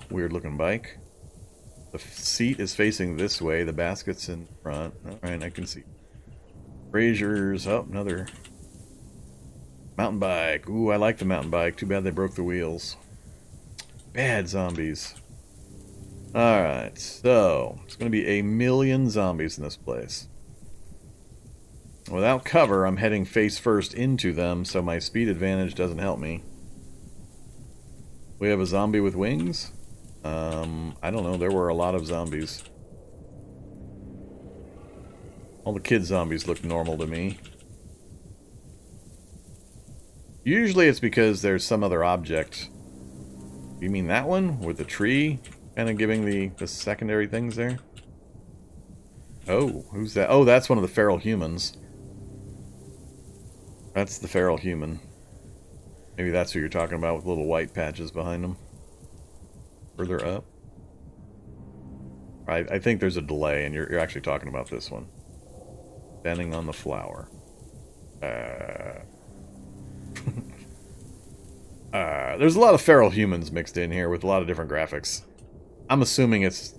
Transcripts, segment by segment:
Weird looking bike. The seat is facing this way. The basket's in front. Alright, I can see. Braziers. Oh, another mountain bike. Ooh, I like the mountain bike. Too bad they broke the wheels. Bad zombies. Alright, so it's going to be a million zombies in this place. Without cover, I'm heading face first into them, so my speed advantage doesn't help me. We have a zombie with wings? I don't know, there were a lot of zombies. All the kid zombies look normal to me. Usually it's because there's some other object. You mean that one? With the tree? Kind of giving the secondary things there? Oh, who's that? Oh, that's one of the feral humans. That's the feral human. Maybe that's who you're talking about with little white patches behind them. Further up. I think there's a delay, and you're actually talking about this one. Standing on the flower. There's a lot of feral humans mixed in here with a lot of different graphics. I'm assuming it's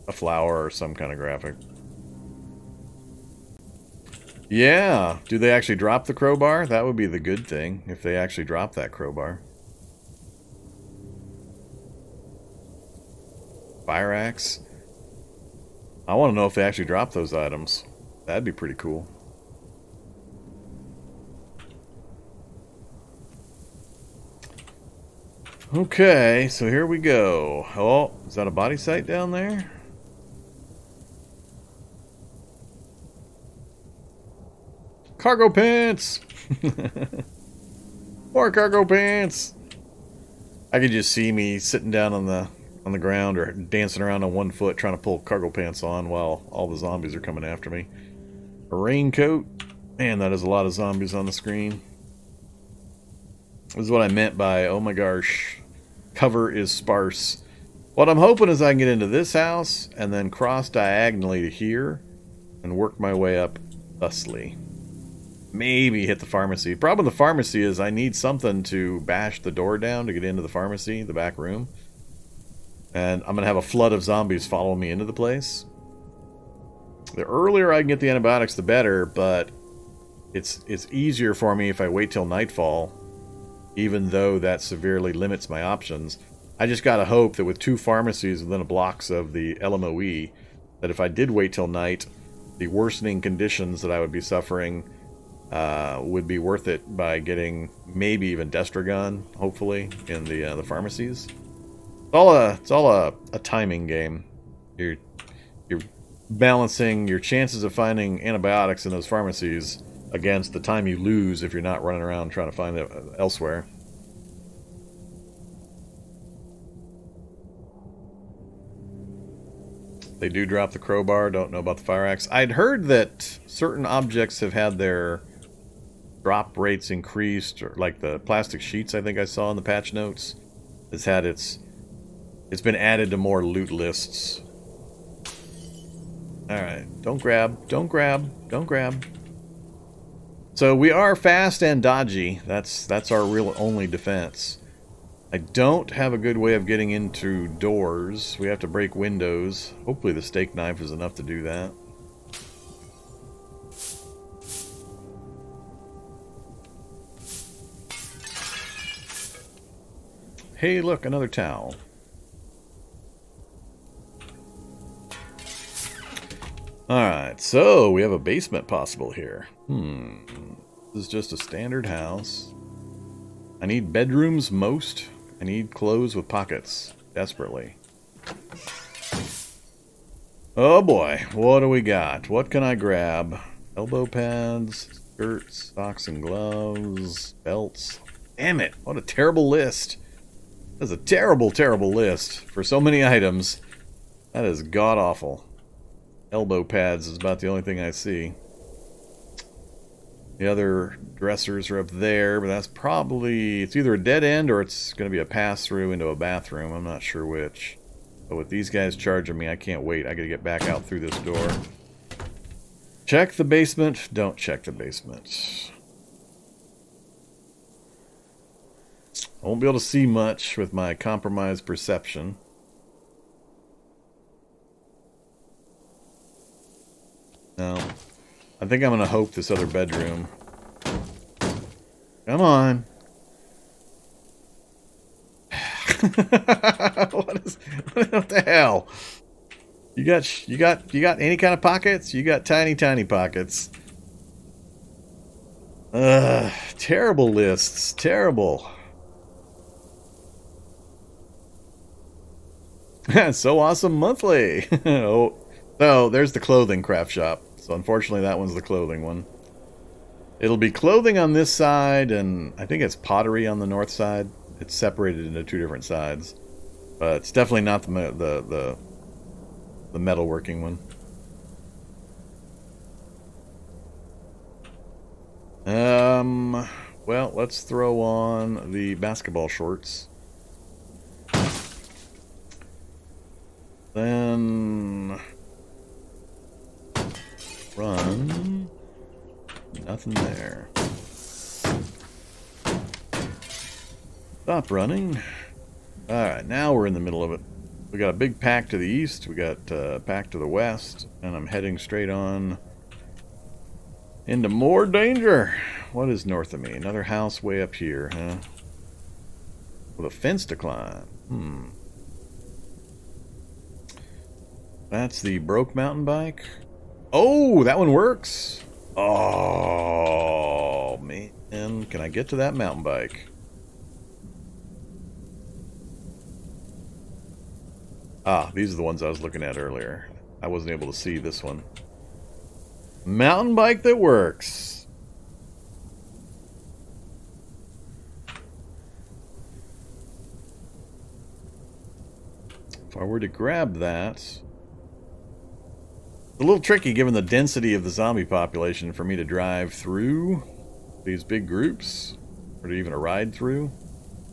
a flower or some kind of graphic. Yeah, do they actually drop the crowbar? That would be the good thing, if they actually drop that crowbar. Fire axe. I want to know if they actually drop those items. That'd be pretty cool. Okay, so here we go. Oh, is that a body site down there? Cargo pants! More cargo pants! I could just see me sitting down on the ground or dancing around on one foot trying to pull cargo pants on while all the zombies are coming after me. A raincoat. Man, that is a lot of zombies on the screen. This is what I meant by, oh my gosh, cover is sparse. What I'm hoping is I can get into this house and then cross diagonally to here and work my way up thusly. Maybe hit the pharmacy. Problem with the pharmacy is I need something to bash the door down to get into the pharmacy, the back room. And I'm going to have a flood of zombies follow me into the place. The earlier I can get the antibiotics, the better, but it's easier for me if I wait till nightfall, even though that severely limits my options. I just got to hope that with 2 pharmacies within a blocks of the LMOE, that if I did wait till night, the worsening conditions that I would be suffering would be worth it by getting maybe even Destragon, hopefully, in the pharmacies. It's all a timing game. You're balancing your chances of finding antibiotics in those pharmacies against the time you lose if you're not running around trying to find it elsewhere. They do drop the crowbar. Don't know about the fire axe. I'd heard that certain objects have had their drop rates increased, or like the plastic sheets I think I saw in the patch notes has had it's been added to more loot lists. Alright, don't grab, don't grab, don't grab. So we are fast and dodgy. That's our real only defense. I don't have a good way of getting into doors. We have to break windows. Hopefully the steak knife is enough to do that. Hey, look, another towel. Alright, so we have a basement possible here. This is just a standard house. I need bedrooms most. I need clothes with pockets. Desperately. Oh boy, what do we got? What can I grab? Elbow pads, skirts, socks and gloves, belts. Damn it, what a terrible list. That's a terrible, terrible list for so many items. That is god-awful. Elbow pads is about the only thing I see. The other dressers are up there, but that's probably... It's either a dead end or it's going to be a pass-through into a bathroom. I'm not sure which. But with these guys charging me, I can't wait. I gotta get back out through this door. Check the basement. Don't check the basement. I won't be able to see much with my compromised perception. I think I'm going to hope this other bedroom. Come on. What the hell? You got any kind of pockets? You got tiny pockets. Terrible lists. Terrible. So awesome monthly. Oh, so there's the clothing craft shop. So unfortunately that one's the clothing one. It'll be clothing on this side, and I think it's pottery on the north side. It's separated into two different sides, but it's definitely not the metalworking one. Well, let's throw on the basketball shorts. Then run. Nothing there. Stop running. Alright, now we're in the middle of it. We got a big pack to the east, we got a pack to the west, and I'm heading straight on into more danger. What is north of me? Another house way up here, huh? With a fence to climb. That's the broke mountain bike. Oh, that one works. Oh, man. Can I get to that mountain bike? Ah, these are the ones I was looking at earlier. I wasn't able to see this one. Mountain bike that works. If I were to grab that... It's a little tricky given the density of the zombie population for me to drive through these big groups, or to even a ride through.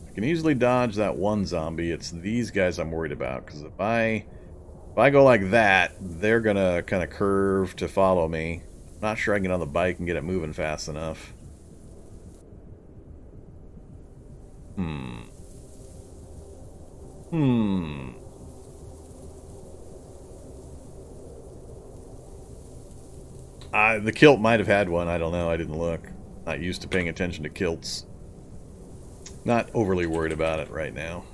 I can easily dodge that one zombie. It's these guys I'm worried about, because if I go like that, they're gonna kind of curve to follow me. I'm not sure I can get on the bike and get it moving fast enough. The kilt might have had one. I don't know. I didn't look. Not used to paying attention to kilts. Not overly worried about it right now.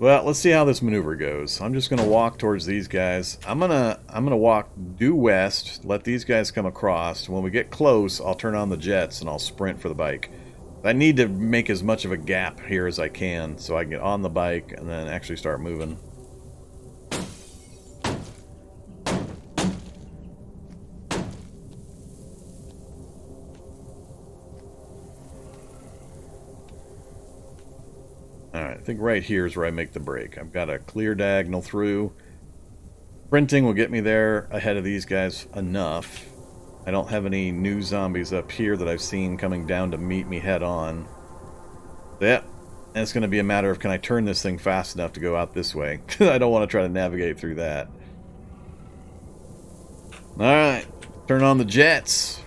Well, let's see how this maneuver goes. I'm just gonna walk towards these guys. I'm gonna walk due west, let these guys come across. When we get close, I'll turn on the jets and I'll sprint for the bike. I need to make as much of a gap here as I can so I can get on the bike and then actually start moving. Alright, I think right here is where I make the break. I've got a clear diagonal through. Sprinting will get me there ahead of these guys enough. I don't have any new zombies up here that I've seen coming down to meet me head on. Yeah, and it's going to be a matter of can I turn this thing fast enough to go out this way. I don't want to try to navigate through that. Alright, turn on the jets.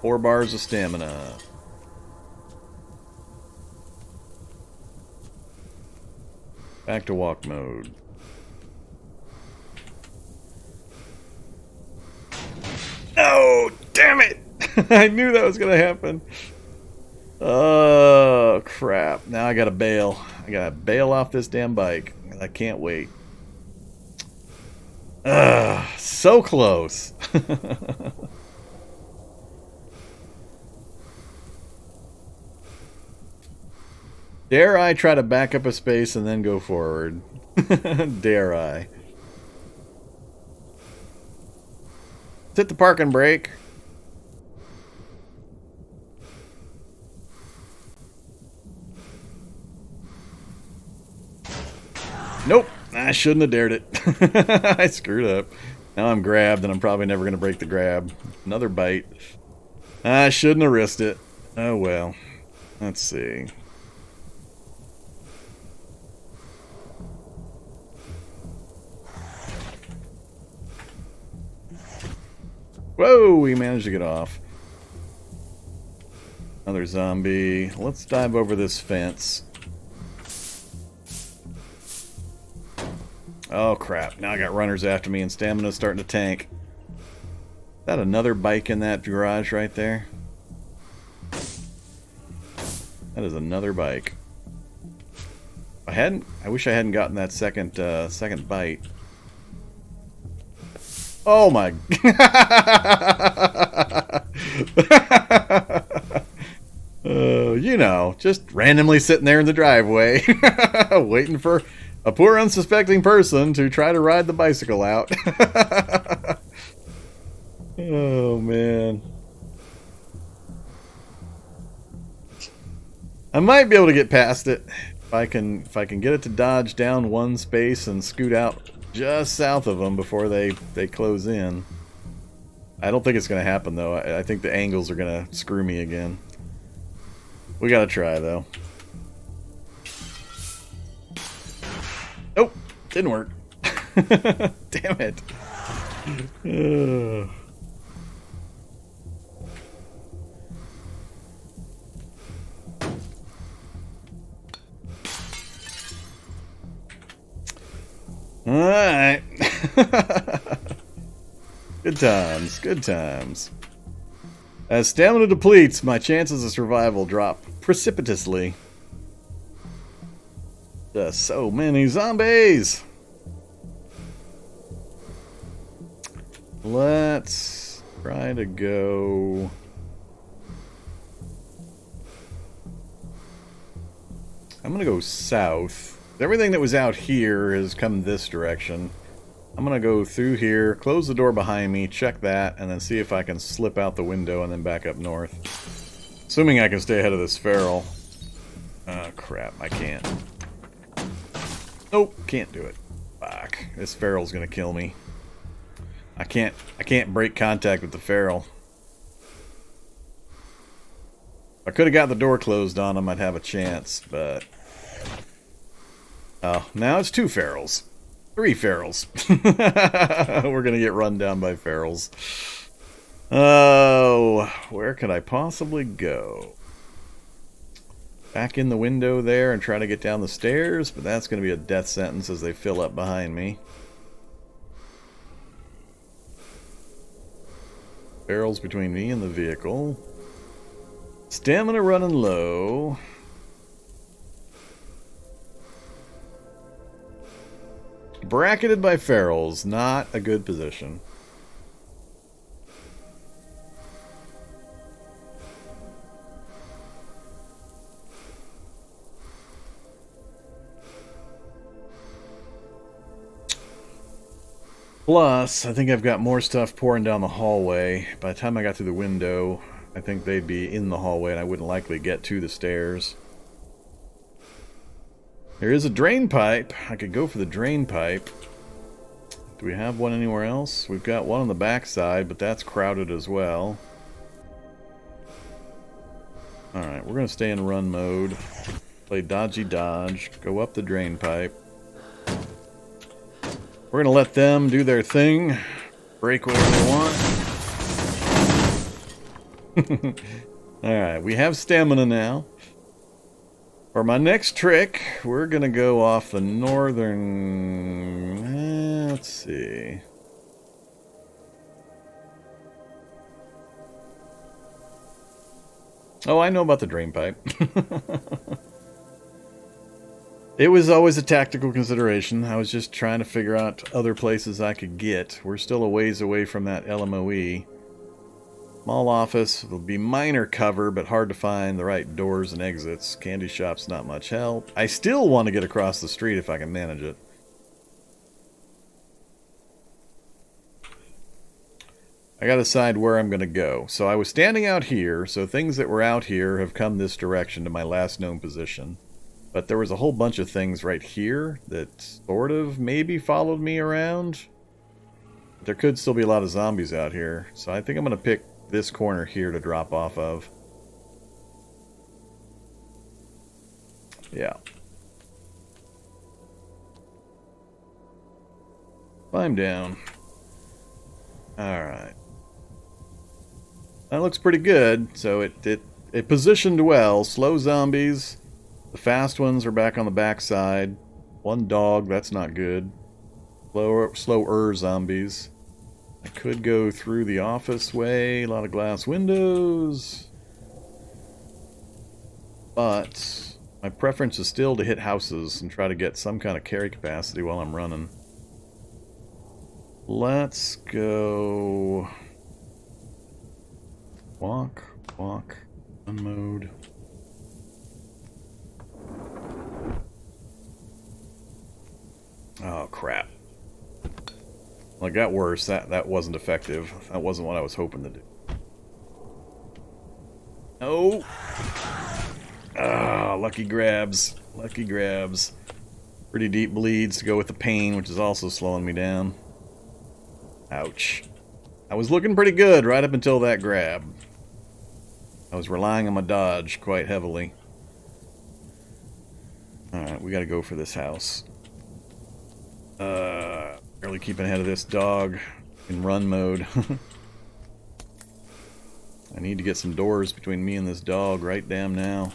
4 bars of stamina. Back to walk mode. No! Damn it! I knew that was gonna happen. Oh, crap. Now I gotta bail. I gotta bail off this damn bike. I can't wait. So close. Dare I try to back up a space and then go forward? Dare I? Let's hit the parking brake. Nope, I shouldn't have dared it. I screwed up. Now I'm grabbed and I'm probably never going to break the grab. Another bite. I shouldn't have risked it. Oh well. Let's see. Whoa, we managed to get off. Another zombie. Let's dive over this fence. Oh, crap. Now I got runners after me and stamina's starting to tank. Is that another bike in that garage right there? That is another bike. I wish I hadn't gotten that second bite. Oh my. You know, just randomly sitting there in the driveway, waiting for a poor unsuspecting person to try to ride the bicycle out. Oh man. I might be able to get past it if I can get it to dodge down one space and scoot out just south of them before they close in. I don't think it's going to happen though. I think the angles are going to screw me again. We got to try though. Oh, didn't work. Damn it. Alright. Good times, good times. As stamina depletes, my chances of survival drop precipitously. Just so many zombies! Let's try to go... I'm gonna go south. Everything that was out here has come this direction. I'm gonna go through here, close the door behind me, check that, and then see if I can slip out the window and then back up north. Assuming I can stay ahead of this feral. Oh crap, I can't. Nope, can't do it. Fuck, this feral's gonna kill me. I can't break contact with the feral. If I could have got the door closed on him, I'd have a chance, but... Oh, now it's 2 ferals. 3 ferals. We're gonna get run down by ferals. Oh, where could I possibly go? Back in the window there and try to get down the stairs, but that's gonna be a death sentence as they fill up behind me. Ferals between me and the vehicle. Stamina running low. Bracketed by ferals, not a good position. Plus, I think I've got more stuff pouring down the hallway. By the time I got through the window, I think they'd be in the hallway and I wouldn't likely get to the stairs. There is a drain pipe. I could go for the drain pipe. Do we have one anywhere else? We've got one on the back side, but that's crowded as well. Alright, we're going to stay in run mode. Play dodgy dodge. Go up the drain pipe. We're going to let them do their thing. Break whatever they want. Alright, we have stamina now. For my next trick, we're going to go off the northern... let's see. Oh, I know about the drain pipe. It was always a tactical consideration. I was just trying to figure out other places I could get. We're still a ways away from that LMOE. Small office will be minor cover, but hard to find the right doors and exits. Candy shop's not much help. I still want to get across the street if I can manage it. I gotta decide where I'm gonna go. So I was standing out here, so things that were out here have come this direction to my last known position. But there was a whole bunch of things right here that sort of maybe followed me around. There could still be a lot of zombies out here, so I think I'm gonna pick this corner here to drop off of. Yeah. Climb down. Alright. That looks pretty good, so it positioned well. Slow zombies. The fast ones are back on the back side. One dog, that's not good. Slower zombies. I could go through the office way, a lot of glass windows. But my preference is still to hit houses and try to get some kind of carry capacity while I'm running. Let's go... Walk, unmode. Oh, crap. Well, it got worse. That wasn't effective. That wasn't what I was hoping to do. Oh! Ah, lucky grabs. Lucky grabs. Pretty deep bleeds to go with the pain, which is also slowing me down. Ouch. I was looking pretty good right up until that grab. I was relying on my dodge quite heavily. Alright, we gotta go for this house. Barely keeping ahead of this dog in run mode. I need to get some doors between me and this dog right damn now.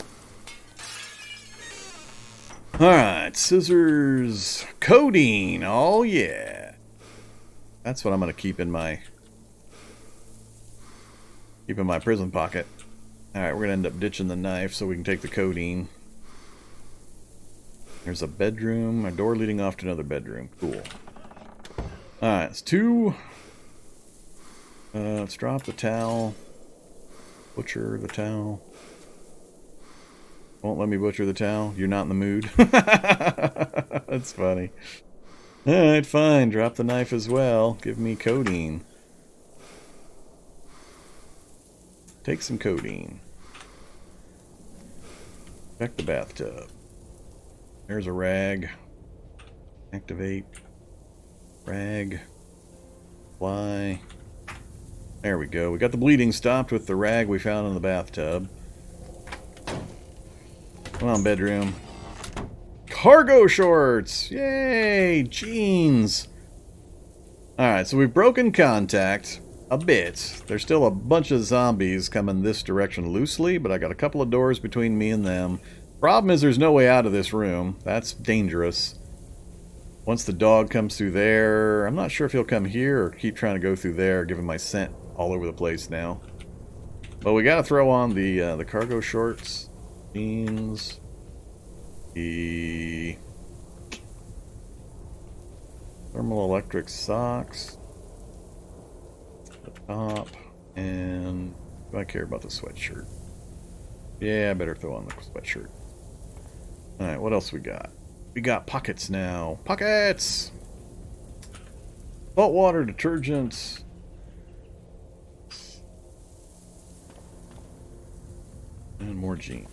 Alright, scissors. Codeine, oh yeah. That's what I'm gonna keep in my prison pocket. Alright, we're gonna end up ditching the knife so we can take the codeine. There's a bedroom, a door leading off to another bedroom. Cool. Alright, it's 2. Let's drop the towel. Butcher the towel. Won't let me butcher the towel? You're not in the mood? That's funny. Alright, fine. Drop the knife as well. Give me codeine. Take some codeine. Check the bathtub. There's a rag. Activate. Rag. Fly. There we go. We got the bleeding stopped with the rag we found in the bathtub. Come on, bedroom. Cargo shorts! Yay! Jeans! Alright, so we've broken contact a bit. There's still a bunch of zombies coming this direction loosely, but I got a couple of doors between me and them. Problem is there's no way out of this room. That's dangerous. Once the dog comes through there, I'm not sure if he'll come here or keep trying to go through there, given my scent all over the place now. But we gotta throw on the cargo shorts, jeans, the thermal electric socks, the top, and do I care about the sweatshirt? Yeah, I better throw on the sweatshirt. Alright, what else we got? We got pockets now. Pockets! Saltwater, detergent. And more jeans.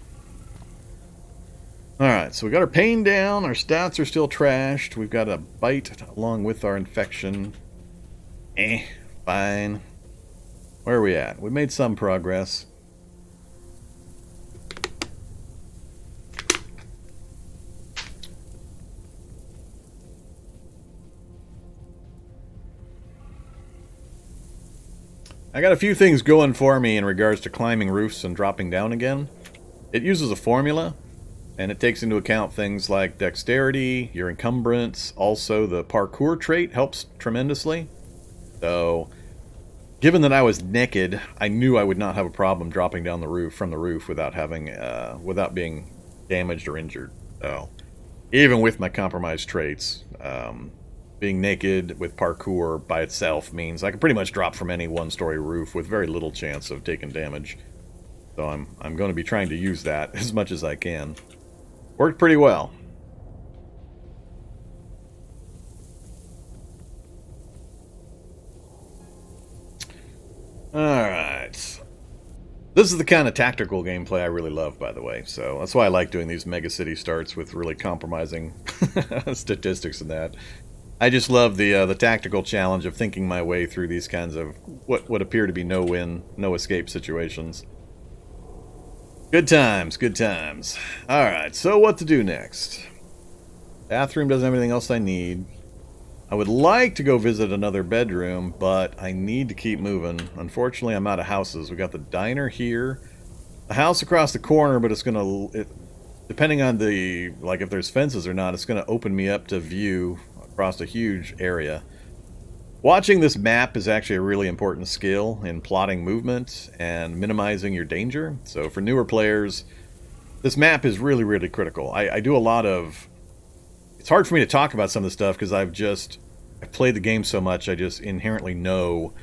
Alright, so we got our pain down. Our stats are still trashed. We've got a bite along with our infection. Fine. Where are we at? We made some progress. I got a few things going for me in regards to climbing roofs and dropping down again. It uses a formula, and it takes into account things like dexterity, your encumbrance, also the parkour trait helps tremendously. So, given that I was naked, I knew I would not have a problem dropping down the roof from the roof without having, without being damaged or injured. So, even with my compromised traits, being naked with parkour by itself means I can pretty much drop from any one-story roof with very little chance of taking damage. So I'm going to be trying to use that as much as I can. Worked pretty well. Alright. This is the kind of tactical gameplay I really love, by the way. So that's why I like doing these mega city starts with really compromising statistics and that. I just love the tactical challenge of thinking my way through these kinds of what would appear to be no-win, no-escape situations. Good times, good times. Alright, so what to do next? Bathroom doesn't have anything else I need. I would like to go visit another bedroom, but I need to keep moving. Unfortunately, I'm out of houses. We got the diner here. The house across the corner, but it's gonna... depending on the... like, if there's fences or not, it's gonna open me up to view across a huge area. Watching this map is actually a really important skill in plotting movement and minimizing your danger. So for newer players, this map is really, really critical. I do a lot of... It's hard for me to talk about some of this stuff because I've played the game so much, I just inherently know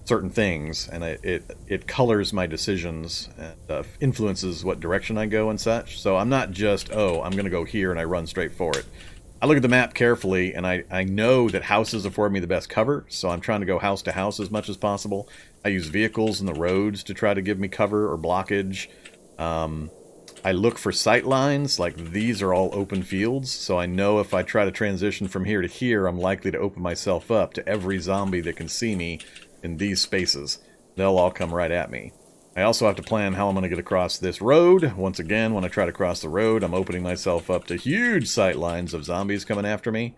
certain things, and it colors my decisions and influences what direction I go and such. So I'm not just, oh, I'm going to go here and I run straight for it. I look at the map carefully, and I know that houses afford me the best cover, so I'm trying to go house to house as much as possible. I use vehicles in the roads to try to give me cover or blockage. I look for sight lines, like these are all open fields, so I know if I try to transition from here to here, I'm likely to open myself up to every zombie that can see me in these spaces. They'll all come right at me. I also have to plan how I'm going to get across this road. Once again, when I try to cross the road, I'm opening myself up to huge sight lines of zombies coming after me.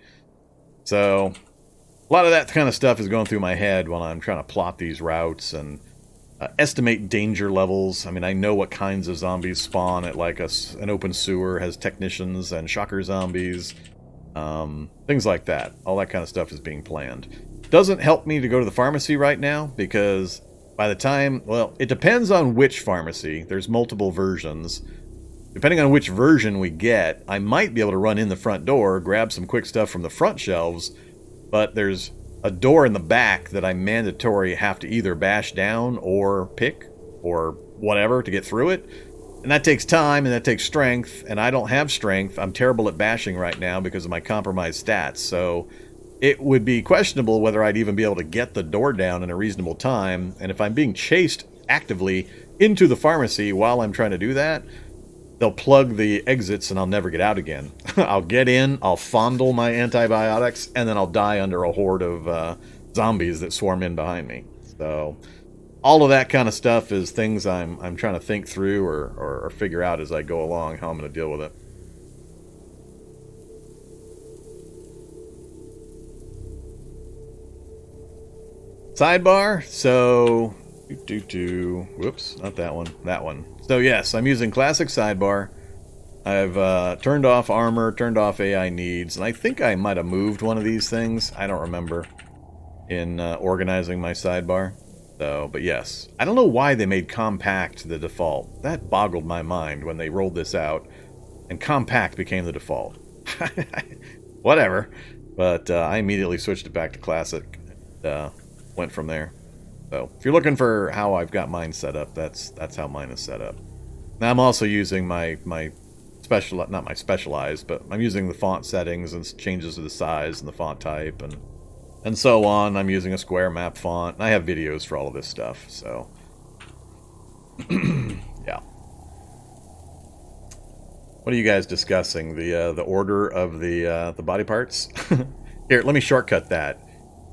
So, a lot of that kind of stuff is going through my head when I'm trying to plot these routes and estimate danger levels. I mean, I know what kinds of zombies spawn at like an open sewer, has technicians and shocker zombies, things like that. All that kind of stuff is being planned. Doesn't help me to go to the pharmacy right now because by the time, well, it depends on which pharmacy. There's multiple versions. Depending on which version we get, I might be able to run in the front door, grab some quick stuff from the front shelves, but there's a door in the back that I mandatory have to either bash down or pick or whatever to get through it. And that takes time and that takes strength, and I don't have strength. I'm terrible at bashing right now because of my compromised stats, so it would be questionable whether I'd even be able to get the door down in a reasonable time. And if I'm being chased actively into the pharmacy while I'm trying to do that, they'll plug the exits and I'll never get out again. I'll get in, I'll fondle my antibiotics, and then I'll die under a horde of zombies that swarm in behind me. So all of that kind of stuff is things I'm trying to think through or figure out as I go along how I'm going to deal with it. Sidebar, so whoops, not that one, that one. So yes, I'm using classic sidebar. I've turned off armor, turned off AI needs, and I think I might have moved one of these things. I don't remember in organizing my sidebar. So, but yes, I don't know why they made compact the default. That boggled my mind when they rolled this out, and compact became the default. Whatever, but I immediately switched it back to classic. And, went from there. So if you're looking for how I've got mine set up, that's how mine is set up. Now I'm also using my special, not my specialized, but I'm using the font settings and changes to the size and the font type and so on. I'm using a square map font. I have videos for all of this stuff. So yeah. What are you guys discussing? The order of the body parts? Here, let me shortcut that.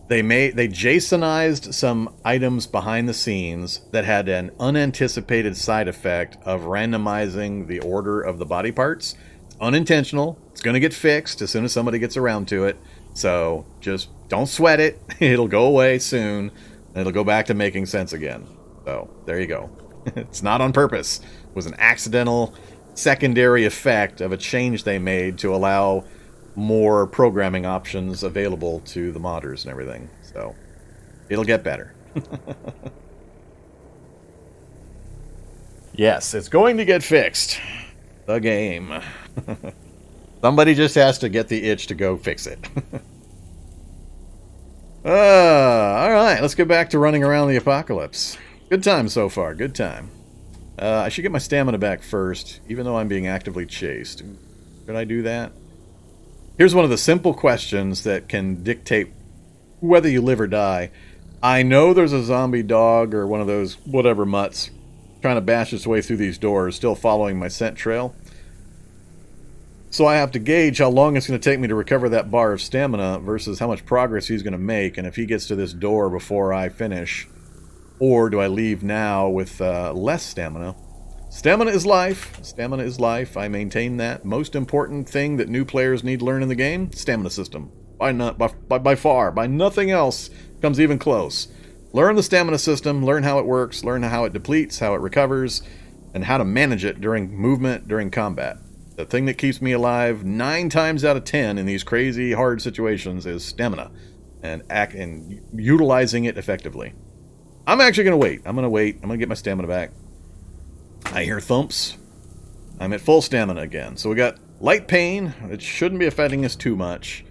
They JSONized some items behind the scenes that had an unanticipated side effect of randomizing the order of the body parts. It's unintentional. It's going to get fixed as soon as somebody gets around to it. So just don't sweat it. It'll go away soon. And it'll go back to making sense again. So there you go. It's not on purpose. It was an accidental secondary effect of a change they made to allow more programming options available to the modders and everything. So it'll get better. Yes, it's going to get fixed. The game. Somebody just has to get the itch to go fix it. Alright, let's get back to running around the apocalypse. Good time so far, good time. I should get my stamina back first, even though I'm being actively chased. Should I do that? Here's one of the simple questions that can dictate whether you live or die. I know there's a zombie dog or one of those whatever mutts trying to bash its way through these doors, still following my scent trail. So I have to gauge how long it's going to take me to recover that bar of stamina versus how much progress he's going to make, and if he gets to this door before I finish. Or do I leave now with less stamina? Stamina is life. Stamina is life. I maintain that. Most important thing that new players need to learn in the game, stamina system. By far, by nothing else comes even close. Learn the stamina system, learn how it works, learn how it depletes, how it recovers, and how to manage it during movement, during combat. The thing that keeps me alive 9 times out of 10 in these crazy hard situations is stamina and utilizing it effectively. I'm actually going to wait. I'm going to get my stamina back. I hear thumps. I'm at full stamina again. So we got light pain. It shouldn't be affecting us too much.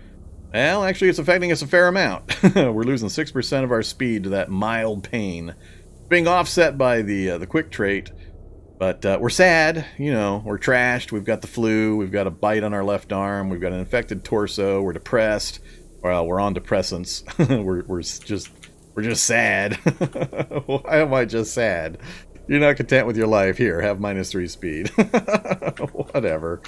Well, actually, it's affecting us a fair amount. We're losing 6% of our speed to that mild pain. Being offset by the quick trait. But we're sad. You know, we're trashed. We've got the flu. We've got a bite on our left arm. We've got an infected torso. We're depressed. Well, we're on depressants. we're just sad. Why am I just sad? You're not content with your life. Here, have -3 speed. Whatever.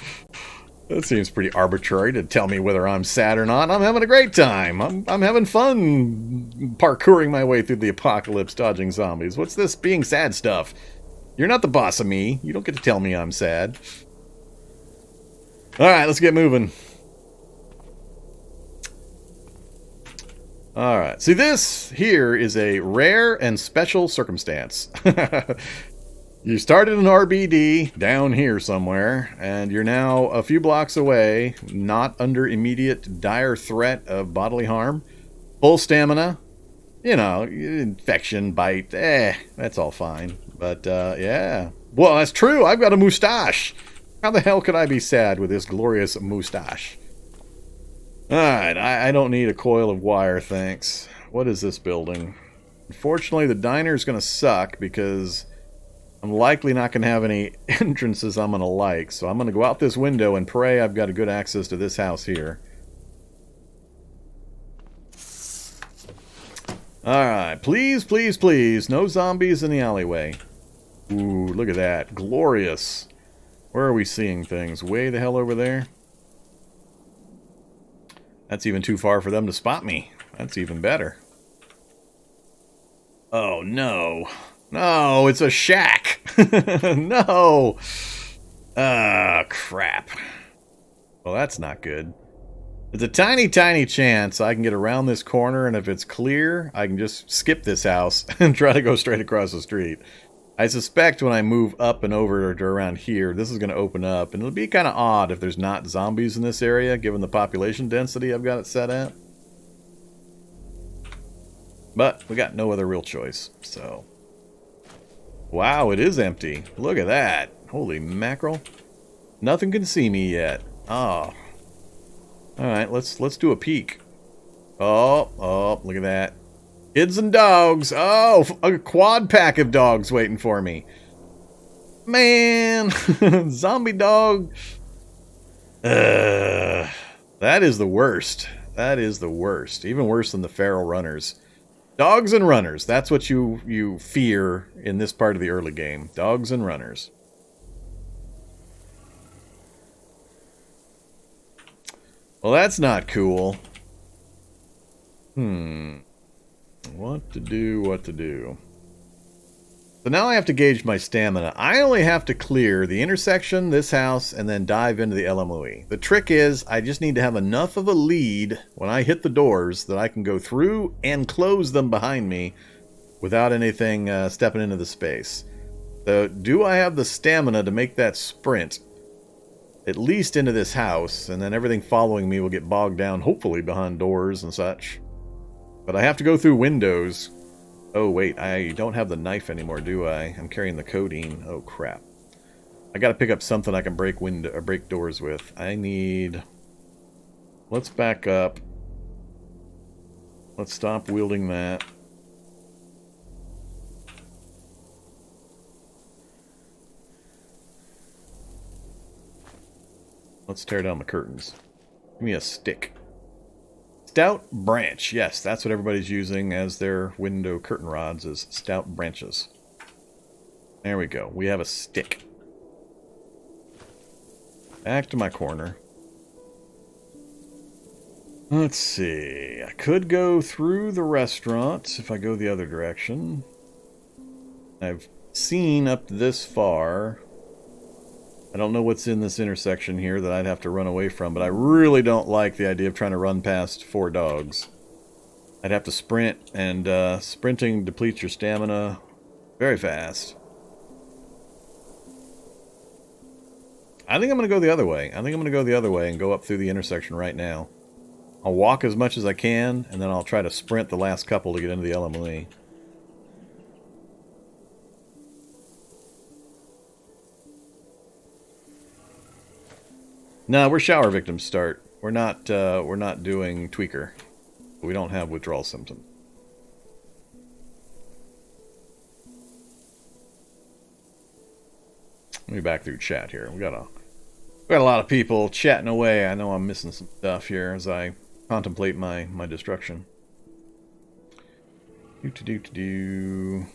That seems pretty arbitrary to tell me whether I'm sad or not. I'm having a great time. I'm having fun parkouring my way through the apocalypse, dodging zombies. What's this being sad stuff? You're not the boss of me. You don't get to tell me I'm sad. Alright, let's get moving. Alright, see, this here is a rare and special circumstance. You started an RBD down here somewhere, and you're now a few blocks away, not under immediate dire threat of bodily harm. Full stamina. You know, infection, bite, that's all fine. But, yeah. Well, that's true. I've got a moustache. How the hell could I be sad with this glorious moustache? Alright, I don't need a coil of wire, thanks. What is this building? Unfortunately, the diner's going to suck because I'm likely not going to have any entrances I'm going to like. So I'm going to go out this window and pray I've got a good access to this house here. Alright, please, please, please. No zombies in the alleyway. Ooh, look at that. Glorious. Where are we seeing things? Way the hell over there? That's even too far for them to spot me. That's even better. Oh, no. No, it's a shack. No. Ah, crap. Well, that's not good. There's a tiny, tiny chance I can get around this corner, and if it's clear, I can just skip this house and try to go straight across the street. I suspect when I move up and over to around here, this is going to open up, and it'll be kind of odd if there's not zombies in this area, given the population density I've got it set at. But we got no other real choice, so... Wow, it is empty. Look at that. Holy mackerel. Nothing can see me yet. Oh. Alright, let's do a peek. Oh, look at that. Kids and dogs. Oh, a quad pack of dogs waiting for me. Man. Zombie dog. That is the worst. That is the worst. Even worse than the feral runners. Dogs and runners. That's what you fear in this part of the early game. Dogs and runners. Well, that's not cool. What to do. So now I have to gauge my stamina. I only have to clear the intersection, this house, and then dive into the LMOE. The trick is, I just need to have enough of a lead when I hit the doors that I can go through and close them behind me without anything stepping into the space. So, do I have the stamina to make that sprint at least into this house, and then everything following me will get bogged down, hopefully behind doors and such. But I have to go through windows. Oh, wait, I don't have the knife anymore, do I? I'm carrying the codeine. Oh, crap. I gotta pick up something I can break doors with. I need... Let's back up. Let's stop wielding that. Let's tear down the curtains. Give me a stick. Stout branch. Yes, that's what everybody's using as their window curtain rods, is stout branches. There we go. We have a stick. Back to my corner. Let's see. I could go through the restaurant if I go the other direction. I've seen up this far. I don't know what's in this intersection here that I'd have to run away from, but I really don't like the idea of trying to run past 4 dogs. I'd have to sprint, and sprinting depletes your stamina very fast. I think I'm going to go the other way. I think I'm going to go the other way and go up through the intersection right now. I'll walk as much as I can, and then I'll try to sprint the last couple to get into the LME. No, we're shower victims start. We're not doing tweaker. We don't have withdrawal symptoms. Let me back through chat here. We got a lot of people chatting away. I know I'm missing some stuff here as I contemplate my destruction. Do.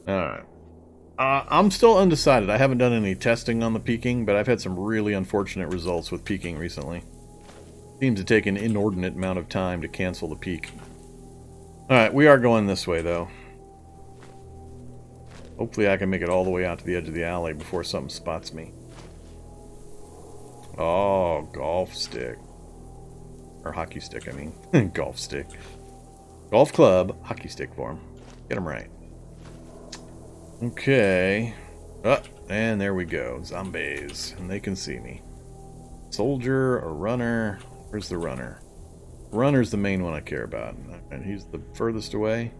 Alright. I'm still undecided. I haven't done any testing on the peaking, but I've had some really unfortunate results with peaking recently. Seems to take an inordinate amount of time to cancel the peak. Alright, we are going this way, though. Hopefully I can make it all the way out to the edge of the alley before something spots me. Oh, golf stick. Or hockey stick, I mean. Golf stick. Golf club, hockey stick form. Get them right. Okay. Oh, and there we go. Zombies. And they can see me. Soldier or runner. Where's the runner? Runner's the main one I care about. And he's the furthest away.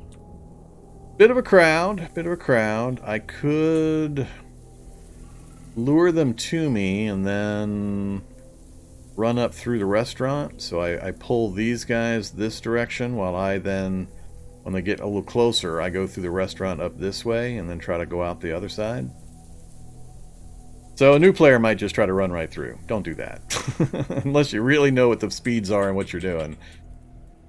Bit of a crowd. I could lure them to me and then run up through the restaurant. So I pull these guys this direction while I then... When they get a little closer, I go through the restaurant up this way and then try to go out the other side. So a new player might just try to run right through. Don't do that. Unless you really know what the speeds are and what you're doing.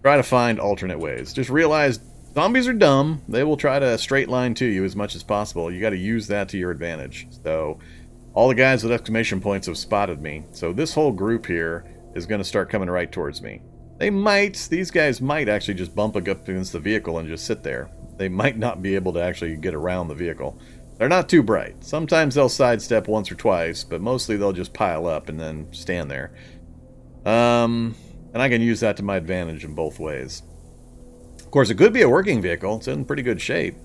Try to find alternate ways. Just realize zombies are dumb. They will try to straight line to you as much as possible. You got to use that to your advantage. So all the guys with exclamation points have spotted me. So this whole group here is going to start coming right towards me. These guys might actually just bump up against the vehicle and just sit there. They might not be able to actually get around the vehicle. They're not too bright. Sometimes they'll sidestep once or twice, but mostly they'll just pile up and then stand there. And I can use that to my advantage in both ways. Of course, it could be a working vehicle. It's in pretty good shape.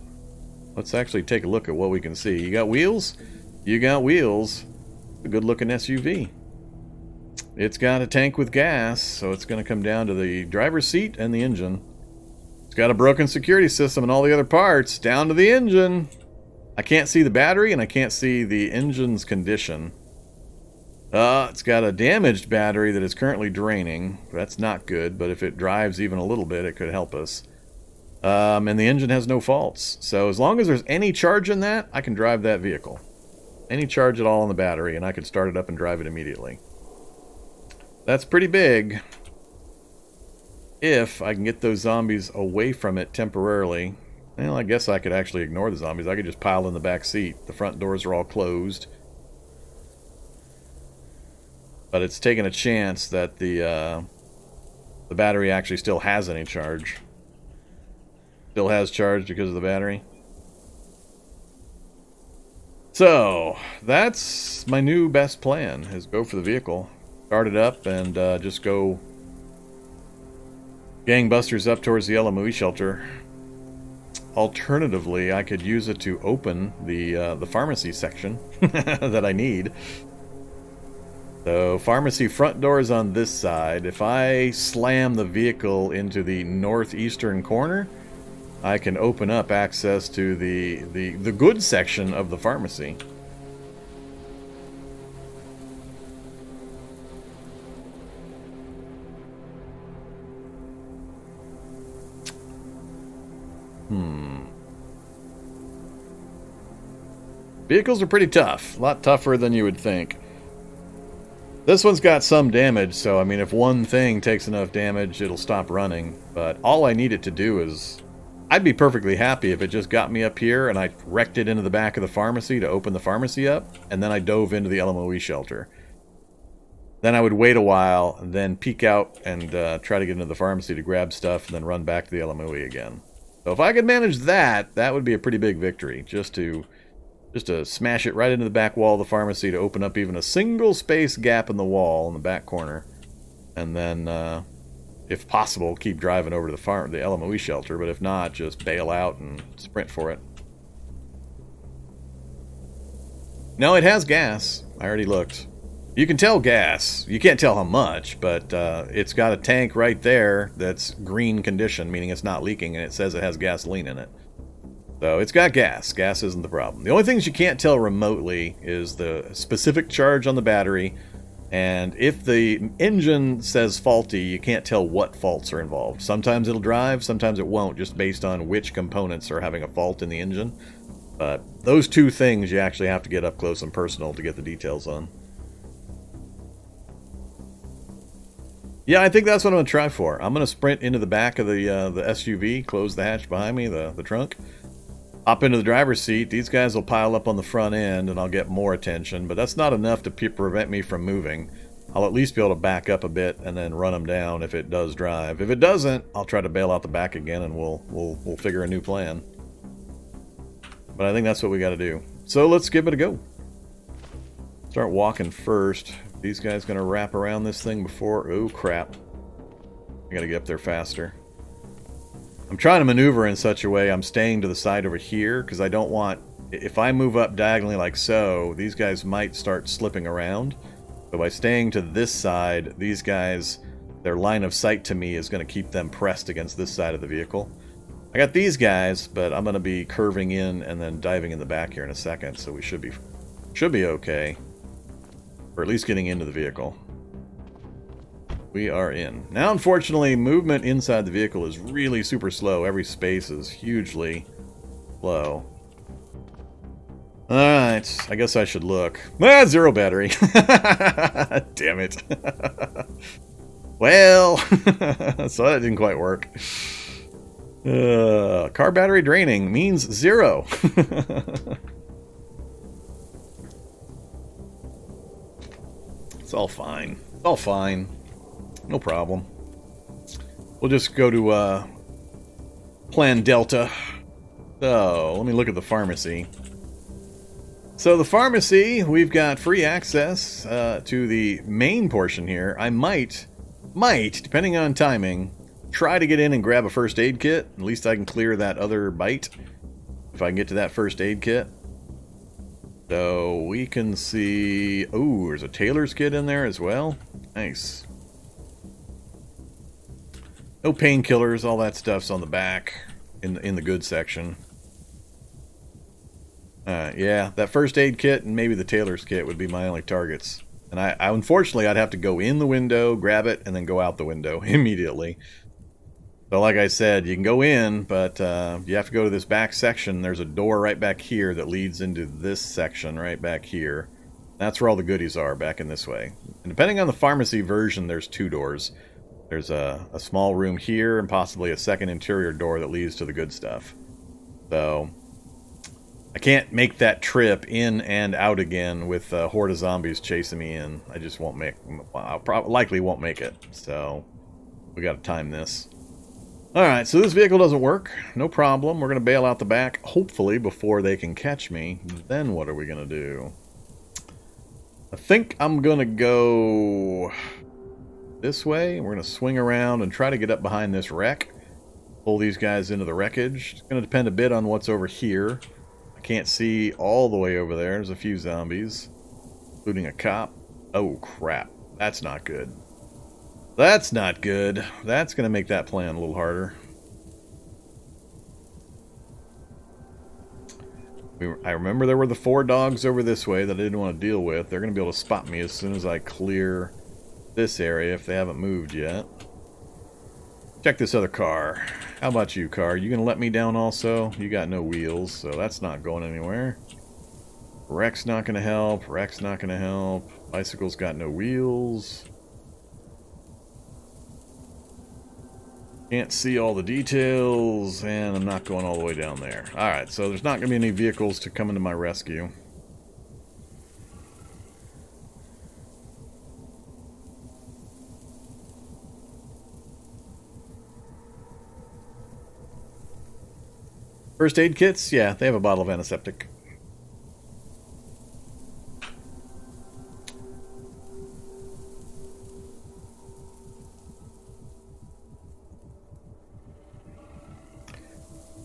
Let's actually take a look at what we can see. You got wheels? You got wheels. A good-looking SUV. It's got a tank with gas, so it's going to come down to the driver's seat and the engine. It's got a broken security system and all the other parts, down to the engine. I can't see the battery, and I can't see the engine's condition. It's got a damaged battery that is currently draining. That's not good, but if it drives even a little bit, it could help us. And the engine has no faults. So as long as there's any charge in that, I can drive that vehicle. Any charge at all on the battery, and I can start it up and drive it immediately. That's pretty big. If I can get those zombies away from it temporarily. Well, I guess I could actually ignore the zombies. I could just pile in the back seat. The front doors are all closed. But it's taking a chance that the battery actually still has any charge. Still has charge because of the battery. So, that's my new best plan, is go for the vehicle. Start it up and just go gangbusters up towards the LMOE shelter. Alternatively, I could use it to open the pharmacy section that I need. So, pharmacy front doors on this side. If I slam the vehicle into the northeastern corner, I can open up access to the goods section of the pharmacy. Vehicles are pretty tough. A lot tougher than you would think. This one's got some damage, so I mean, if one thing takes enough damage, it'll stop running. But all I need it to do is... I'd be perfectly happy if it just got me up here and I wrecked it into the back of the pharmacy to open the pharmacy up, and then I dove into the LMOE shelter. Then I would wait a while, and then peek out and try to get into the pharmacy to grab stuff, and then run back to the LMOE again. So if I could manage that, that would be a pretty big victory. Just to smash it right into the back wall of the pharmacy to open up even a single space gap in the wall in the back corner. And then... if possible, keep driving over to the LMOE shelter, but if not, just bail out and sprint for it. No, it has gas. I already looked. You can tell gas. You can't tell how much, but it's got a tank right there that's green condition, meaning it's not leaking, and it says it has gasoline in it. So it's got gas. Gas isn't the problem. The only things you can't tell remotely is the specific charge on the battery. And if the engine says faulty, you can't tell what faults are involved. Sometimes it'll drive, sometimes it won't, just based on which components are having a fault in the engine. But those two things you actually have to get up close and personal to get the details on. Yeah, I think that's what I'm going to try for. I'm going to sprint into the back of the SUV, close the hatch behind me, the trunk. Hop into the driver's seat. These guys will pile up on the front end and I'll get more attention, but that's not enough to prevent me from moving. I'll at least be able to back up a bit and then run them down if it does drive. If it doesn't, I'll try to bail out the back again and we'll figure a new plan. But I think that's what we got to do. So let's give it a go. Start walking first. These guys going to wrap around this thing before... Oh, crap. I got to get up there faster. I'm trying to maneuver in such a way I'm staying to the side over here, because I don't want... If I move up diagonally like so, these guys might start slipping around. So by staying to this side, these guys, their line of sight to me is going to keep them pressed against this side of the vehicle. I got these guys, but I'm going to be curving in and then diving in the back here in a second, so we should be okay. Or at least getting into the vehicle. We are in. Now, unfortunately, movement inside the vehicle is really super slow. Every space is hugely slow. Alright, I guess I should look. Ah, zero battery. Damn it. Well, so that didn't quite work. Car battery draining means 0. It's all fine. It's all fine. No problem. We'll just go to Plan Delta. So, let me look at the pharmacy. So the pharmacy, we've got free access to the main portion here. I might, depending on timing, try to get in and grab a first aid kit. At least I can clear that other bite if I can get to that first aid kit. So we can see... Oh, there's a tailor's kit in there as well. Nice. No painkillers, all that stuff's on the back in the goods section. Yeah, that first aid kit and maybe the tailor's kit would be my only targets. And I unfortunately, I'd have to go in the window, grab it, and then go out the window immediately. So like I said, you can go in, but you have to go to this back section. There's a door right back here that leads into this section right back here. That's where all the goodies are, back in this way. And depending on the pharmacy version, there's 2 doors. There's a small room here and possibly a second interior door that leads to the good stuff. So I can't make that trip in and out again with a horde of zombies chasing me in. I just won't make... I likely won't make it. So we got to time this. Alright, so this vehicle doesn't work. No problem. We're going to bail out the back, hopefully, before they can catch me. Then what are we going to do? I think I'm going to go this way. We're going to swing around and try to get up behind this wreck. Pull these guys into the wreckage. It's going to depend a bit on what's over here. I can't see all the way over there. There's a few zombies, including a cop. Oh, crap. That's not good. That's not good. That's going to make that plan a little harder. I remember there were the 4 dogs over this way that I didn't want to deal with. They're going to be able to spot me as soon as I clear this area if they haven't moved yet. Check this other car. How about you, car? You going to let me down also? You got no wheels, so that's not going anywhere. Wreck's not going to help. Wreck's not going to help. Bicycle's got no wheels. Can't see all the details, and I'm not going all the way down there. Alright, so there's not going to be any vehicles to come into my rescue. First aid kits? Yeah, they have a bottle of antiseptic.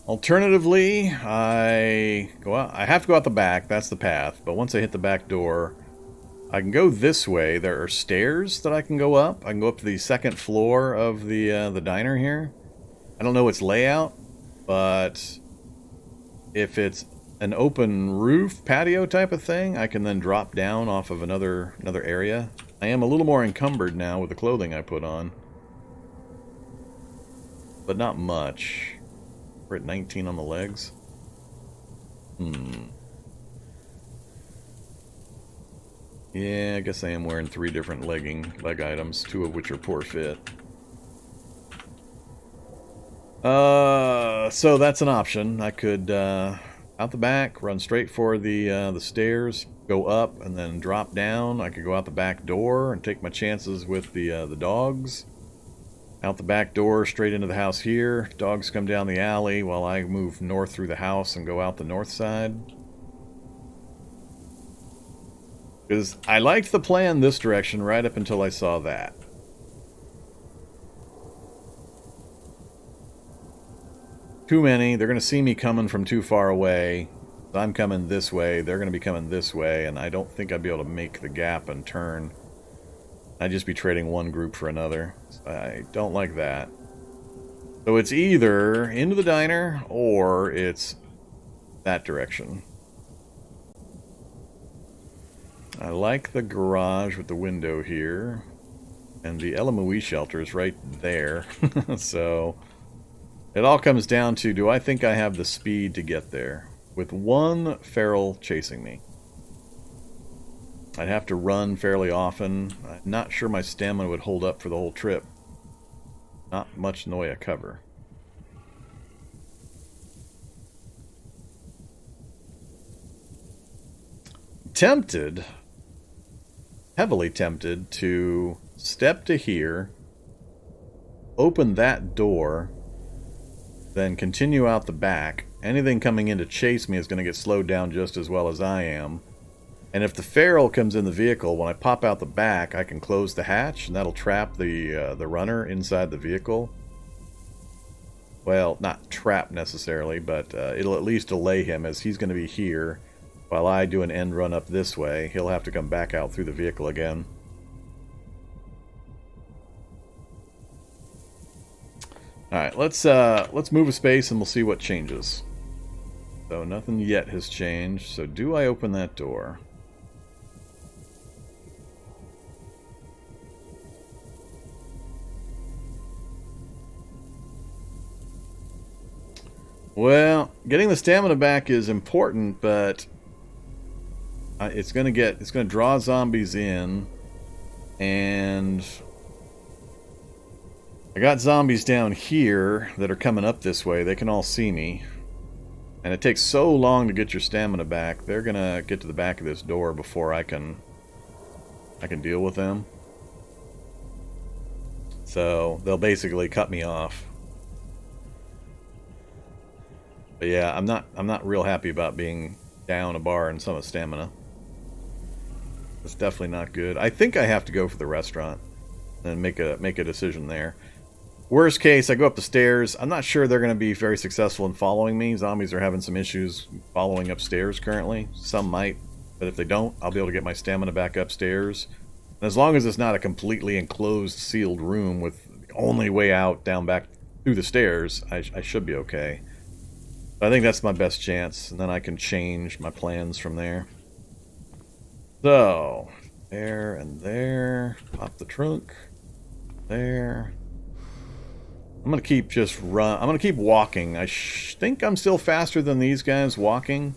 Alternatively, I have to go out the back. That's the path. But once I hit the back door, I can go this way. There are stairs that I can go up. I can go up to the second floor of the diner here. I don't know its layout, but if it's an open roof patio type of thing, I can then drop down off of another area. I am a little more encumbered now with the clothing I put on, but not much. We're at 19 on the legs. Yeah, I guess I am wearing 3 different leg items, 2 of which are poor fit. So that's an option. I could out the back, run straight for the stairs, go up, and then drop down. I could go out the back door and take my chances with the dogs. Out the back door, straight into the house here. Dogs come down the alley while I move north through the house and go out the north side. Because I liked the plan this direction right up until I saw that. Too many. They're going to see me coming from too far away. I'm coming this way. They're going to be coming this way. And I don't think I'd be able to make the gap and turn. I'd just be trading one group for another. I don't like that. So it's either into the diner or it's that direction. I like the garage with the window here. And the LMOE shelter is right there. So it all comes down to, do I think I have the speed to get there? With one feral chasing me. I'd have to run fairly often. I'm not sure my stamina would hold up for the whole trip. Not much in the way of cover. Tempted, heavily tempted to step to here, open that door, then continue out the back. Anything coming in to chase me is going to get slowed down just as well as I am. And if the feral comes in the vehicle, when I pop out the back, I can close the hatch, and that'll trap the runner inside the vehicle. Well, not trap necessarily, but it'll at least delay him, as he's going to be here. While I do an end run up this way, he'll have to come back out through the vehicle again. Alright, let's move a space and we'll see what changes. So nothing yet has changed, so do I open that door? Well, getting the stamina back is important, but it's gonna draw zombies in, and I got zombies down here that are coming up this way. They can all see me, and it takes so long to get your stamina back. They're gonna get to the back of this door before I can deal with them. So they'll basically cut me off. But yeah, I'm not real happy about being down a bar and some of stamina. It's definitely not good. I think I have to go for the restaurant and make a decision there. Worst case, I go up the stairs. I'm not sure they're going to be very successful in following me. Zombies are having some issues following upstairs currently. Some might, but if they don't, I'll be able to get my stamina back upstairs. And as long as it's not a completely enclosed, sealed room with the only way out down back through the stairs, I should be okay. I think that's my best chance, and then I can change my plans from there. So, there and there. Pop the trunk. There. I'm gonna keep I'm gonna keep walking. I think I'm still faster than these guys walking.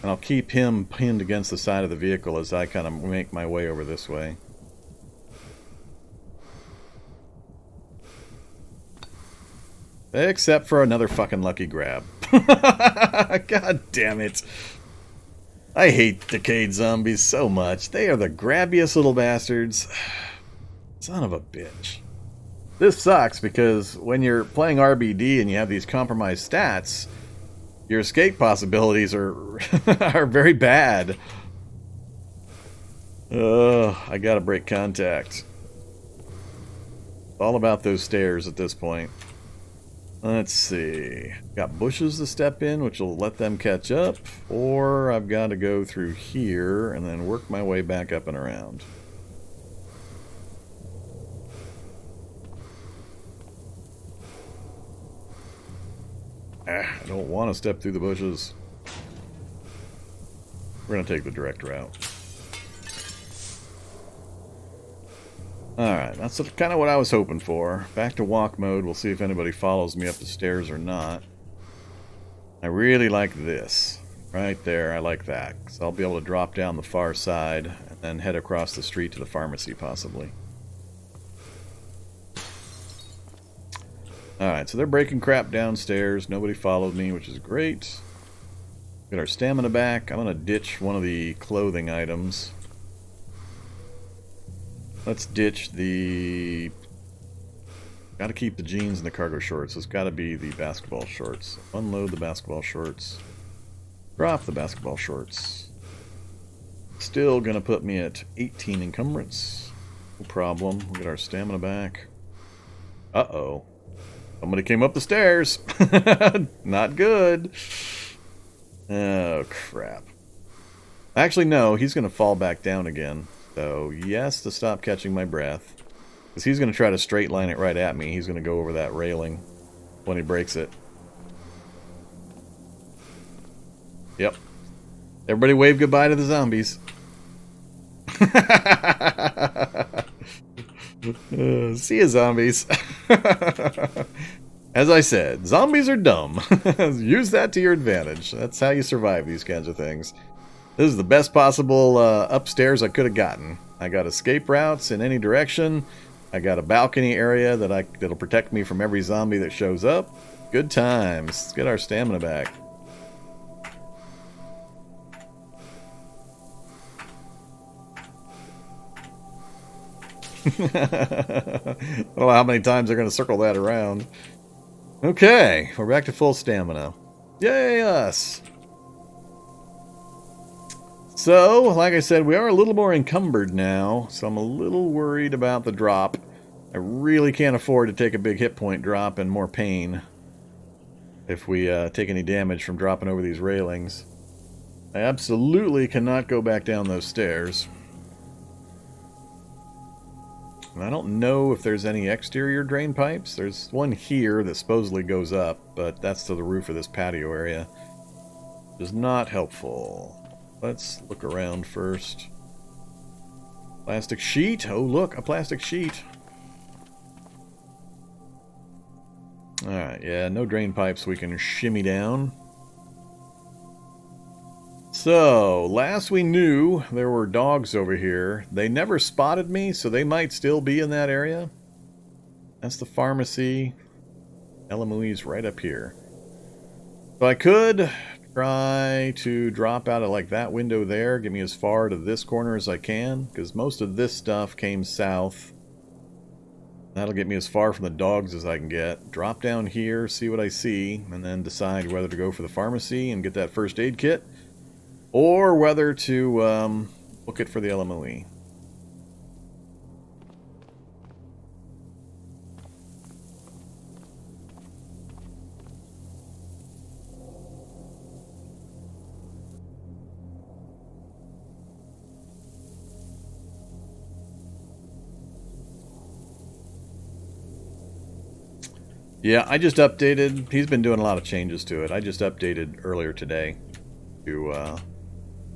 And I'll keep him pinned against the side of the vehicle as I kind of make my way over this way. Except for another fucking lucky grab. God damn it. I hate decayed zombies so much. They are the grabbiest little bastards. Son of a bitch. This sucks because when you're playing RBD and you have these compromised stats, your escape possibilities are are very bad. I gotta break contact. It's all about those stairs at this point. Let's see. Got bushes to step in, which will let them catch up. Or I've got to go through here and then work my way back up and around. I don't want to step through the bushes. We're going to take the direct route. Alright, that's kind of what I was hoping for. Back to walk mode. We'll see if anybody follows me up the stairs or not. I really like this. Right there, I like that. So I'll be able to drop down the far side and then head across the street to the pharmacy, possibly. Alright, so they're breaking crap downstairs. Nobody followed me, which is great. Get our stamina back. I'm going to ditch one of the clothing items. Let's ditch the... Gotta keep the jeans and the cargo shorts. It's gotta be the basketball shorts. Unload the basketball shorts. Drop the basketball shorts. Still gonna put me at 18 encumbrance. No problem. We'll get our stamina back. Uh-oh. Somebody came up the stairs. Not good. Oh, crap. Actually, no. He's gonna fall back down again. So, yes, to stop catching my breath. Because he's going to try to straight line it right at me. He's going to go over that railing when he breaks it. Yep. Everybody wave goodbye to the zombies. See ya, zombies. As I said, zombies are dumb. Use that to your advantage. That's how you survive these kinds of things. This is the best possible upstairs I could have gotten. I got escape routes in any direction. I got a balcony area that'll protect me from every zombie that shows up. Good times. Let's get our stamina back. I don't know how many times they're going to circle that around. Okay, we're back to full stamina. Yay, us! So, like I said, we are a little more encumbered now, so I'm a little worried about the drop. I really can't afford to take a big hit point drop and more pain if we take any damage from dropping over these railings. I absolutely cannot go back down those stairs. And I don't know if there's any exterior drain pipes. There's one here that supposedly goes up, but that's to the roof of this patio area. Which is not helpful. Let's look around first. Plastic sheet. Oh, look, a plastic sheet. Alright, yeah, no drain pipes we can shimmy down. So, last we knew, there were dogs over here. They never spotted me, so they might still be in that area. That's the pharmacy. LMOE's right up here. So I could try to drop out of like that window there, get me as far to this corner as I can, because most of this stuff came south. That'll get me as far from the dogs as I can get. Drop down here, see what I see, and then decide whether to go for the pharmacy and get that first aid kit, or whether to book it for the LMOE. Yeah, I just updated. He's been doing a lot of changes to it. I just updated earlier today to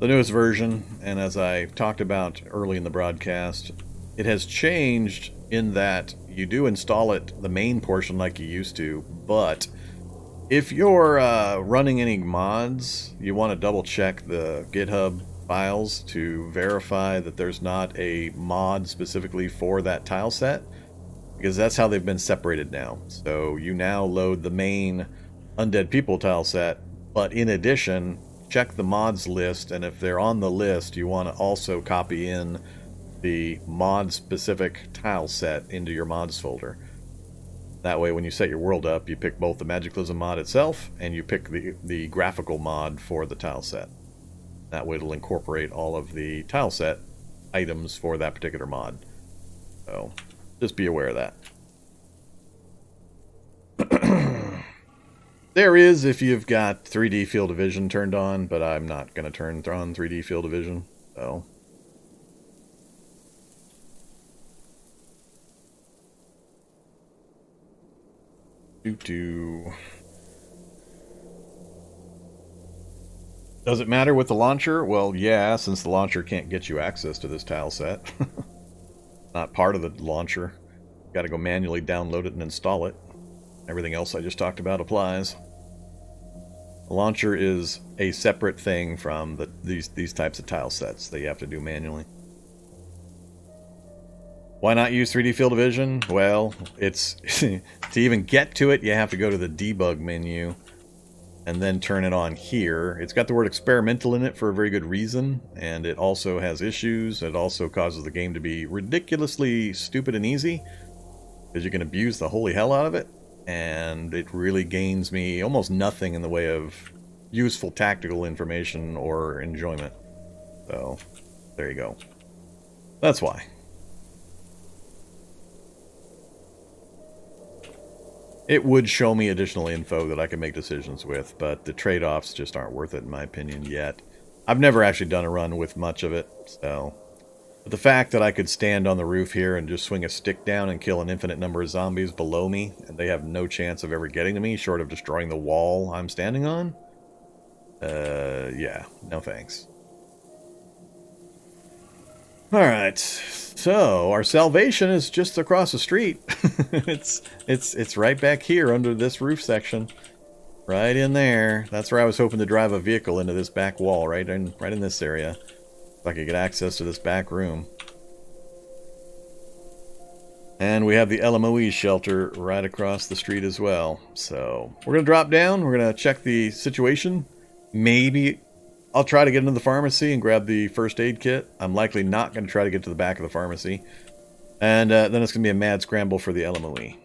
the newest version, and as I talked about early in the broadcast, it has changed in that you do install it, the main portion like you used to, but If you're running any mods, you want to double check the GitHub files to verify that there's not a mod specifically for that tile set, because that's how they've been separated now. So you now load the main Undead People tile set, but in addition, check the mods list, and if they're on the list, you want to also copy in the mod-specific tile set into your mods folder. That way, when you set your world up, you pick both the Magiclysm mod itself, and you pick the graphical mod for the tile set. That way it'll incorporate all of the tile set items for that particular mod. So, just be aware of that. There is if you've got 3D field of vision turned on, but I'm not going to turn on 3D field of vision, so... Does it matter with the launcher? Well, yeah, since the launcher can't get you access to this tile set. Not part of the launcher. Got to go manually download it and install it. Everything else I just talked about applies. The launcher is a separate thing from these types of tile sets that you have to do manually. Why not use 3D field of vision? Well, it's to even get to it, you have to go to the debug menu and then turn it on here. It's got the word experimental in it for a very good reason, and it also has issues. It also causes the game to be ridiculously stupid and easy, because you can abuse the holy hell out of it, and it really gains me almost nothing in the way of useful tactical information or enjoyment. So, there you go. That's why. It would show me additional info that I can make decisions with, but the trade-offs just aren't worth it in my opinion yet. I've never actually done a run with much of it, so... But the fact that I could stand on the roof here and just swing a stick down and kill an infinite number of zombies below me, and they have no chance of ever getting to me, short of destroying the wall I'm standing on? Yeah, no thanks. Alright, so our salvation is just across the street. it's right back here under this roof section. Right in there. That's where I was hoping to drive a vehicle into this back wall, right in this area. If I could get access to this back room. And we have the LMOE shelter right across the street as well. So, we're going to drop down, we're going to check the situation. Maybe I'll try to get into the pharmacy and grab the first aid kit. I'm likely not going to try to get to the back of the pharmacy. And then it's going to be a mad scramble for the LMOE.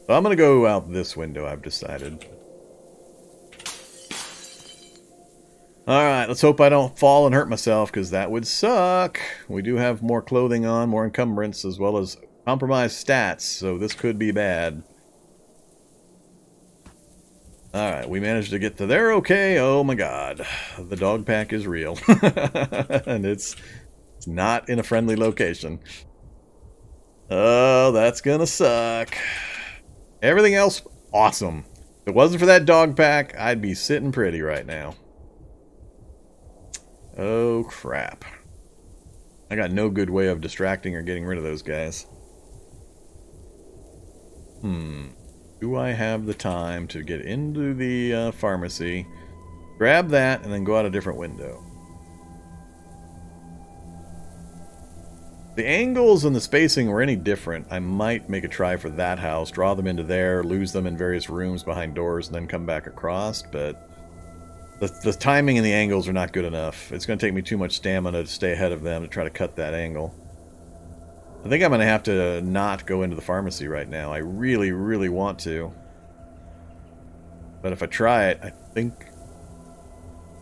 So I'm going to go out this window, I've decided. Alright, let's hope I don't fall and hurt myself, because that would suck. We do have more clothing on, more encumbrance, as well as compromised stats, so this could be bad. Alright, we managed to get to there okay. Oh my god. The dog pack is real. And it's not in a friendly location. Oh, that's gonna suck. Everything else, awesome. If it wasn't for that dog pack, I'd be sitting pretty right now. Oh, crap. I got no good way of distracting or getting rid of those guys. Do I have the time to get into the pharmacy, grab that, and then go out a different window? If the angles and the spacing were any different, I might make a try for that house, draw them into there, lose them in various rooms behind doors, and then come back across, but the timing and the angles are not good enough. It's going to take me too much stamina to stay ahead of them to try to cut that angle. I think I'm going to have to not go into the pharmacy right now. I really, really want to. But if I try it, I think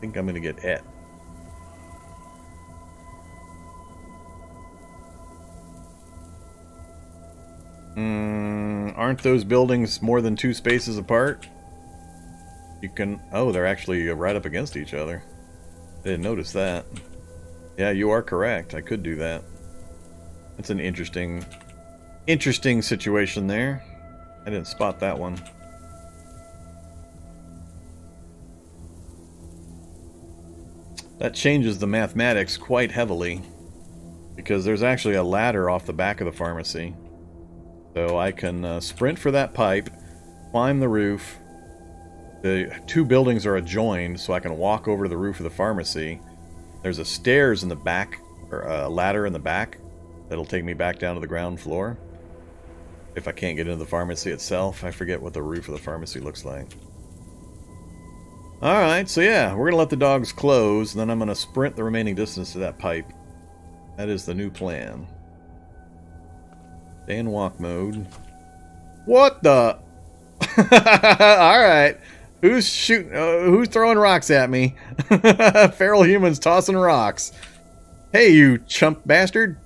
I'm going to get it. Aren't those buildings more than 2 spaces apart? You can... Oh, they're actually right up against each other. I didn't notice that. Yeah, you are correct. I could do that. That's an interesting situation there. I didn't spot that one. That changes the mathematics quite heavily, because there's actually a ladder off the back of the pharmacy. So I can sprint for that pipe, climb the roof. The two buildings are adjoined, so I can walk over to the roof of the pharmacy. There's a stairs in the back, or a ladder in the back, that'll take me back down to the ground floor. If I can't get into the pharmacy itself, I forget what the roof of the pharmacy looks like. Alright, so yeah, we're going to let the dogs close, and then I'm going to sprint the remaining distance to that pipe. That is the new plan. Stay in walk mode. What the? Alright. Who's shooting? Who's throwing rocks at me? Feral humans tossing rocks. Hey, you chump bastard.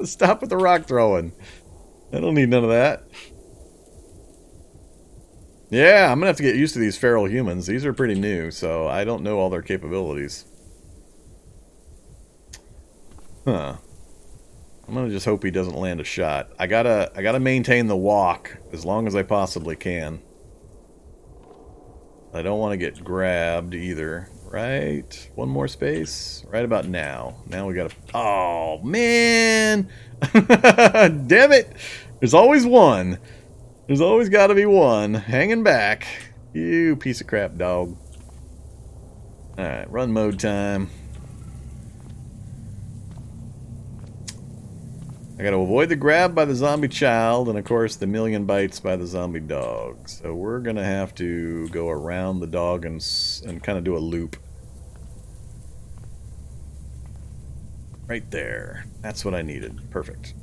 Stop with the rock throwing. I don't need none of that. Yeah, I'm going to have to get used to these feral humans. These are pretty new, so I don't know all their capabilities. Huh. I'm going to just hope he doesn't land a shot. I gotta maintain the walk as long as I possibly can. I don't want to get grabbed either. Right? One more space. Right about now. Now we gotta... Oh, man! Damn it! There's always one. There's always got to be one. Hanging back. You piece of crap dog. Alright, run mode time. I gotta avoid the grab by the zombie child, and of course the million bites by the zombie dog. So we're gonna have to go around the dog and kind of do a loop. Right there. That's what I needed. Perfect.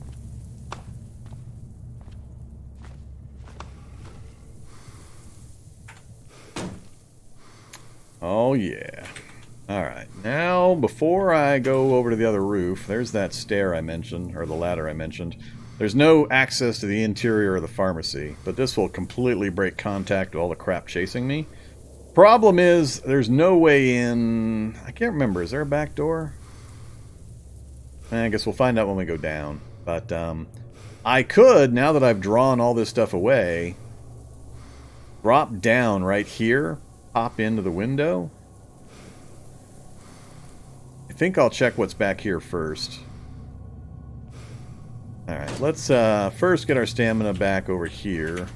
Oh yeah. Alright, now before I go over to the other roof, there's that stair I mentioned, or the ladder I mentioned. There's no access to the interior of the pharmacy, but this will completely break contact with all the crap chasing me. Problem is, there's no way in... I can't remember, is there a back door? I guess we'll find out when we go down. But I could, now that I've drawn all this stuff away, drop down right here, pop into the window. I think I'll check what's back here first. Alright, let's first get our stamina back over here.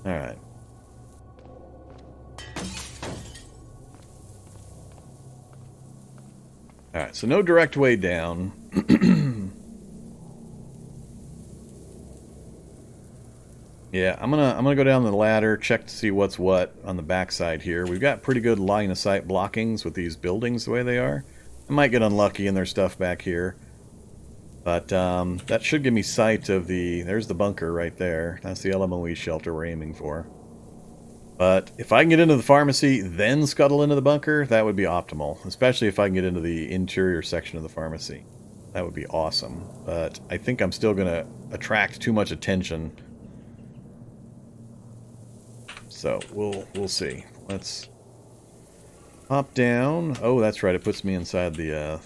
Alright. Alright, so no direct way down. Yeah, I'm gonna go down the ladder, check to see what's what on the backside here. We've got pretty good line of sight blockings with these buildings the way they are. I might get unlucky and there's stuff back here. But that should give me sight of the... There's the bunker right there. That's the LMOE shelter we're aiming for. But if I can get into the pharmacy, then scuttle into the bunker, that would be optimal. Especially if I can get into the interior section of the pharmacy. That would be awesome. But I think I'm still going to attract too much attention. So, we'll see. Let's hop down. Oh, that's right. It puts me inside the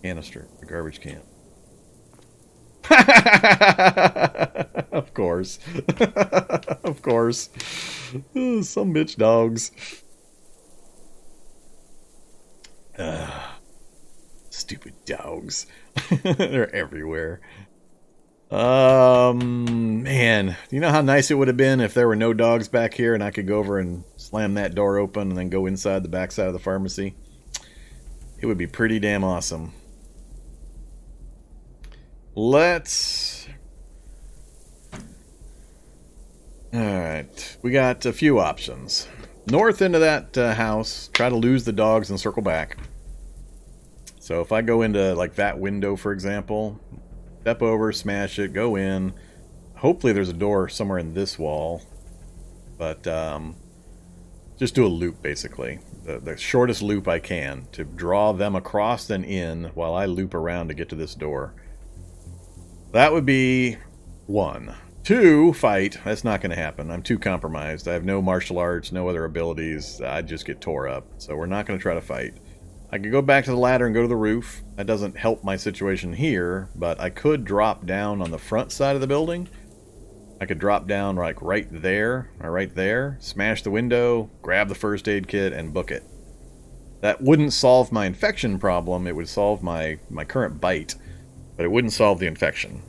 canister, the garbage can. Of course. Of course. Some bitch dogs. Stupid dogs. They're everywhere. Man, you know how nice it would have been if there were no dogs back here and I could go over and slam that door open and then go inside the backside of the pharmacy? It would be pretty damn awesome. Let's... Alright, we got a few options. North into that house, try to lose the dogs and circle back. So if I go into, like, that window, for example... Step over, smash it, go in. Hopefully there's a door somewhere in this wall. But, just do a loop, basically. The shortest loop I can. To draw them across then in, while I loop around to get to this door. That would be 1. 2, fight. That's not going to happen. I'm too compromised. I have no martial arts, no other abilities. I'd just get tore up. So we're not going to try to fight. I could go back to the ladder and go to the roof. That doesn't help my situation here, but I could drop down on the front side of the building. I could drop down like right there, or right there, smash the window, grab the first aid kit, and book it. That wouldn't solve my infection problem. It would solve my current bite, but it wouldn't solve the infection.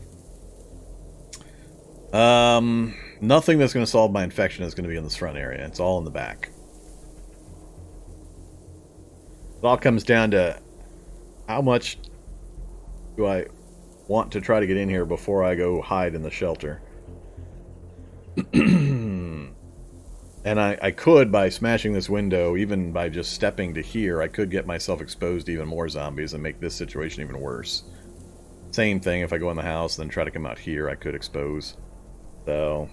Nothing that's going to solve my infection is going to be in this front area. It's all in the back. It all comes down to how much do I want to try to get in here before I go hide in the shelter. And I could, by smashing this window, even by just stepping to here, I could get myself exposed to even more zombies and make this situation even worse. Same thing, if I go in the house and then try to come out here, I could expose. So...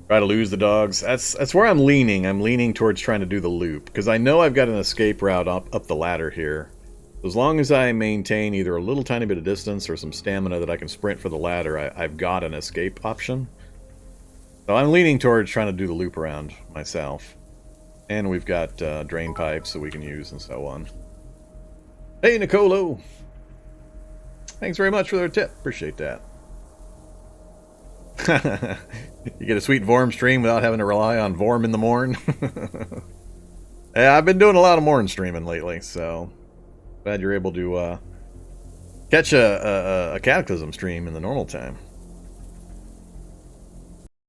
try to lose the dogs. That's where I'm leaning. I'm leaning towards trying to do the loop, because I know I've got an escape route up the ladder here. As long as I maintain either a little tiny bit of distance or some stamina that I can sprint for the ladder, I've got an escape option. So I'm leaning towards trying to do the loop around myself. And we've got drain pipes that we can use and so on. Hey, Nicolo! Thanks very much for their tip. Appreciate that. You get a sweet Vorm stream without having to rely on Vorm in the morn. Yeah, I've been doing a lot of morn streaming lately, so glad you're able to catch a Cataclysm stream in the normal time.